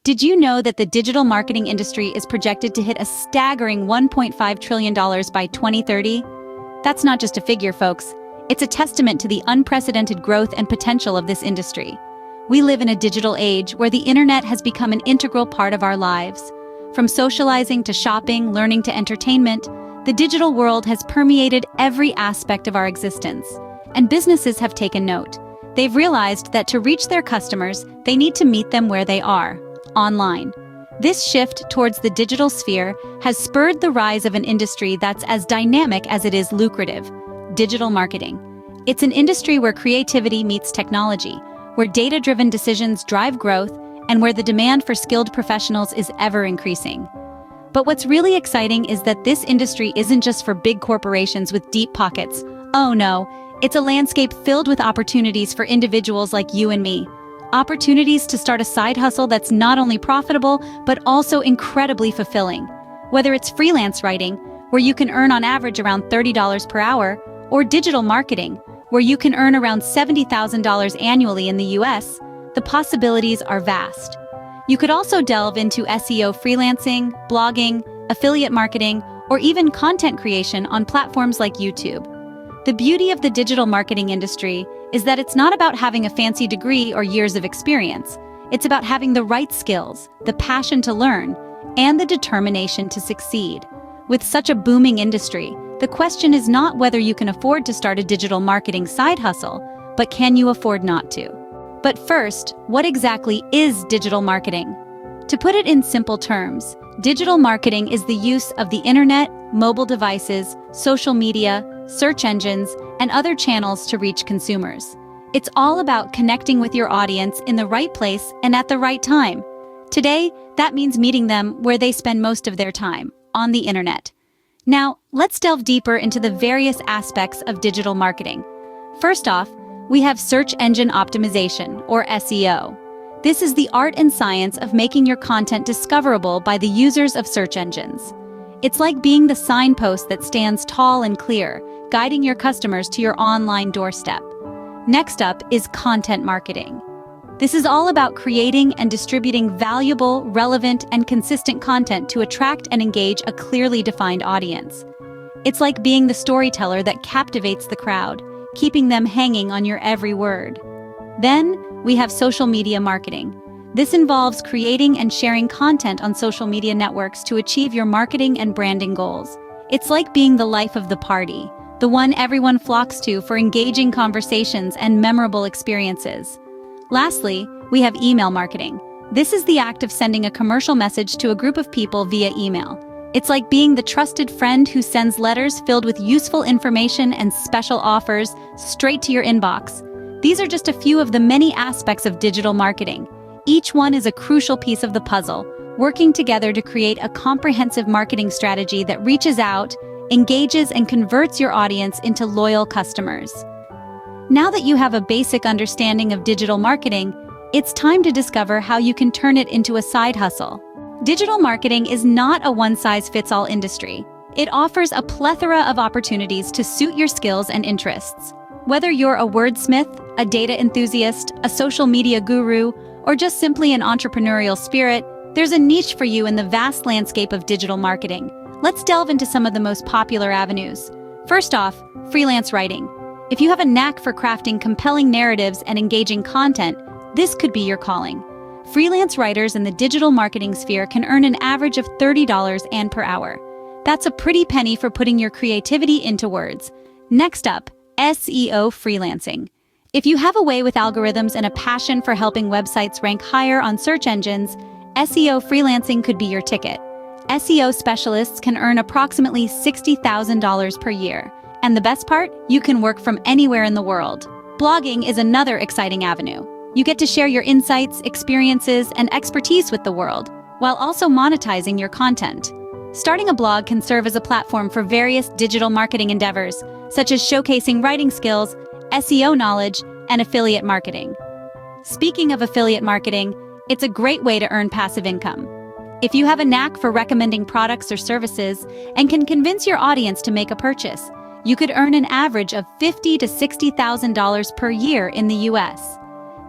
Did you know that the digital marketing industry is projected to hit a staggering $1.5 trillion by 2030? That's not just a figure, folks. It's a testament to the unprecedented growth and potential of this industry. We live in a digital age where the internet has become an integral part of our lives. From socializing to shopping, learning to entertainment, the digital world has permeated every aspect of our existence. And businesses have taken note. They've realized that to reach their customers, they need to meet them where they are, online. This shift towards the digital sphere has spurred the rise of an industry that's as dynamic as it is lucrative: digital marketing. It's an industry where creativity meets technology, where data-driven decisions drive growth, and where the demand for skilled professionals is ever increasing. But what's really exciting is that this industry isn't just for big corporations with deep pockets. Oh no, it's a landscape filled with opportunities for individuals like you and me. Opportunities to start a side hustle that's not only profitable, but also incredibly fulfilling. Whether it's freelance writing, where you can earn on average around $30 per hour, or digital marketing, where you can earn around $70,000 annually in the US, the possibilities are vast. You could also delve into SEO freelancing, blogging, affiliate marketing, or even content creation on platforms like YouTube. The beauty of the digital marketing industry is that it's not about having a fancy degree or years of experience. It's about having the right skills, the passion to learn, and the determination to succeed. With such a booming industry, the question is not whether you can afford to start a digital marketing side hustle, but can you afford not to? But first, what exactly is digital marketing? To put it in simple terms, digital marketing is the use of the internet, mobile devices, social media, search engines, and other channels to reach consumers. It's all about connecting with your audience in the right place and at the right time. Today, that means meeting them where they spend most of their time, on the internet. Now, let's delve deeper into the various aspects of digital marketing. First off, we have search engine optimization, or SEO. This is the art and science of making your content discoverable by the users of search engines. It's like being the signpost that stands tall and clear, guiding your customers to your online doorstep. Next up is content marketing. This is all about creating and distributing valuable, relevant, and consistent content to attract and engage a clearly defined audience. It's like being the storyteller that captivates the crowd, keeping them hanging on your every word. Then, we have social media marketing. This involves creating and sharing content on social media networks to achieve your marketing and branding goals. It's like being the life of the party, the one everyone flocks to for engaging conversations and memorable experiences. Lastly, we have email marketing. This is the act of sending a commercial message to a group of people via email. It's like being the trusted friend who sends letters filled with useful information and special offers straight to your inbox. These are just a few of the many aspects of digital marketing. Each one is a crucial piece of the puzzle, working together to create a comprehensive marketing strategy that reaches out, engages, and converts your audience into loyal customers. Now that you have a basic understanding of digital marketing, it's time to discover how you can turn it into a side hustle. Digital marketing is not a one-size-fits-all industry. It offers a plethora of opportunities to suit your skills and interests. Whether you're a wordsmith, a data enthusiast, a social media guru, or just simply an entrepreneurial spirit, there's a niche for you in the vast landscape of digital marketing. Let's delve into some of the most popular avenues. First off, freelance writing. If you have a knack for crafting compelling narratives and engaging content, this could be your calling. Freelance writers in the digital marketing sphere can earn an average of $30 per hour. That's a pretty penny for putting your creativity into words. Next up, SEO freelancing. If you have a way with algorithms and a passion for helping websites rank higher on search engines, SEO freelancing could be your ticket. SEO specialists can earn approximately $60,000 per year. And the best part? You can work from anywhere in the world. Blogging is another exciting avenue. You get to share your insights, experiences, and expertise with the world, while also monetizing your content. Starting a blog can serve as a platform for various digital marketing endeavors, such as showcasing writing skills, SEO knowledge, and affiliate marketing. Speaking of affiliate marketing, it's a great way to earn passive income. If you have a knack for recommending products or services and can convince your audience to make a purchase, you could earn an average of $50,000 to $60,000 per year in the US.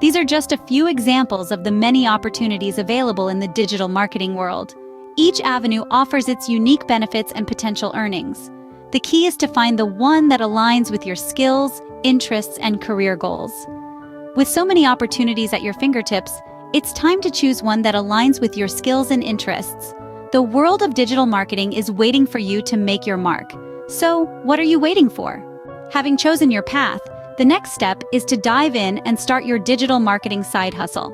These are just a few examples of the many opportunities available in the digital marketing world. Each avenue offers its unique benefits and potential earnings. The key is to find the one that aligns with your skills, interests, and career goals. With so many opportunities at your fingertips, it's time to choose one that aligns with your skills and interests. The world of digital marketing is waiting for you to make your mark. So, what are you waiting for? Having chosen your path, the next step is to dive in and start your digital marketing side hustle.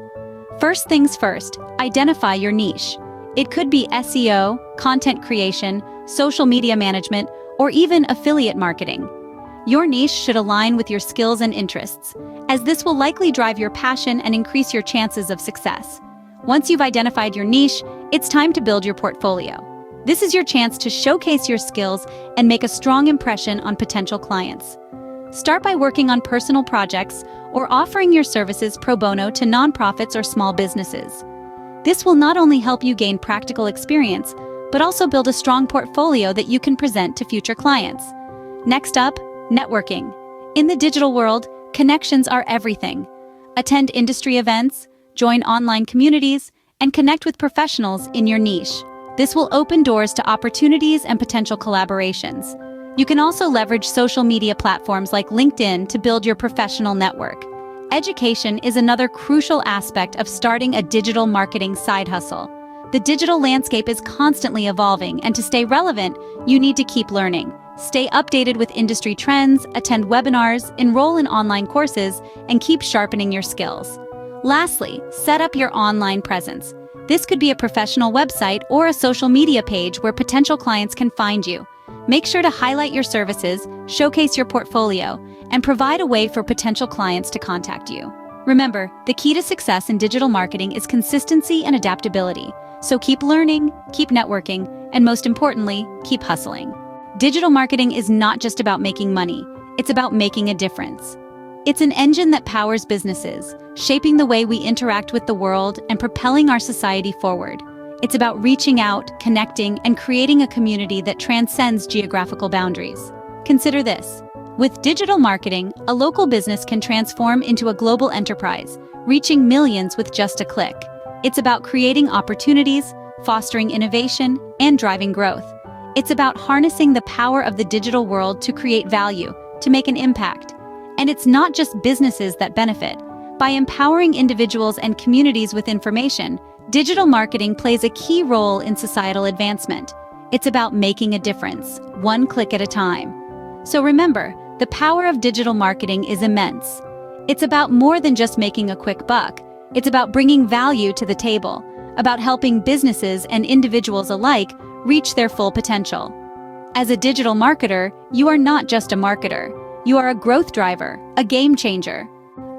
First things first, identify your niche. It could be SEO, content creation, social media management, or even affiliate marketing. Your niche should align with your skills and interests, as this will likely drive your passion and increase your chances of success. Once you've identified your niche, it's time to build your portfolio. This is your chance to showcase your skills and make a strong impression on potential clients. Start by working on personal projects or offering your services pro bono to nonprofits or small businesses. This will not only help you gain practical experience, but also build a strong portfolio that you can present to future clients. Next up, networking. In the digital world, connections are everything. Attend industry events, join online communities, and connect with professionals in your niche. This will open doors to opportunities and potential collaborations. You can also leverage social media platforms like LinkedIn to build your professional network. Education is another crucial aspect of starting a digital marketing side hustle. The digital landscape is constantly evolving, and to stay relevant, you need to keep learning. Stay updated with industry trends, attend webinars, enroll in online courses, and keep sharpening your skills. Lastly, set up your online presence. This could be a professional website or a social media page where potential clients can find you. Make sure to highlight your services, showcase your portfolio, and provide a way for potential clients to contact you. Remember, the key to success in digital marketing is consistency and adaptability. So keep learning, keep networking, and most importantly, keep hustling. Digital marketing is not just about making money, it's about making a difference. It's an engine that powers businesses, shaping the way we interact with the world and propelling our society forward. It's about reaching out, connecting, and creating a community that transcends geographical boundaries. Consider this. With digital marketing, a local business can transform into a global enterprise, reaching millions with just a click. It's about creating opportunities, fostering innovation, and driving growth. It's about harnessing the power of the digital world to create value, to make an impact. And it's not just businesses that benefit. By empowering individuals and communities with information, digital marketing plays a key role in societal advancement. It's about making a difference, one click at a time. So remember, the power of digital marketing is immense. It's about more than just making a quick buck. It's about bringing value to the table, about helping businesses and individuals alike reach their full potential. As a digital marketer, you are not just a marketer. You are a growth driver, a game changer.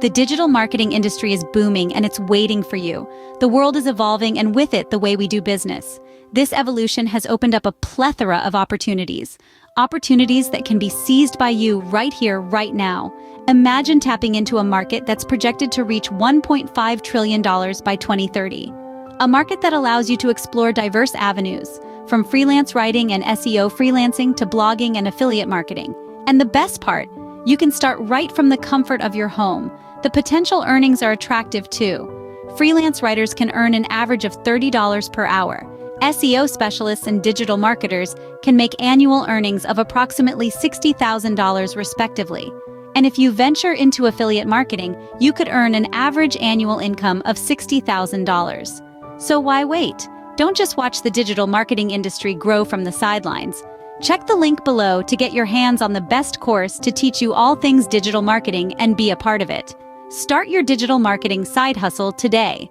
The digital marketing industry is booming and it's waiting for you. The world is evolving and with it, the way we do business. This evolution has opened up a plethora of opportunities that can be seized by you right here, right now. Imagine tapping into a market that's projected to reach $1.5 trillion by 2030. A market that allows you to explore diverse avenues, from freelance writing and SEO freelancing to blogging and affiliate marketing. And the best part, you can start right from the comfort of your home. The potential earnings are attractive too. Freelance writers can earn an average of $30 per hour. SEO specialists and digital marketers can make annual earnings of approximately $60,000 respectively. And if you venture into affiliate marketing, you could earn an average annual income of $60,000. So why wait? Don't just watch the digital marketing industry grow from the sidelines. Check the link below to get your hands on the best course to teach you all things digital marketing and be a part of it. Start your digital marketing side hustle today.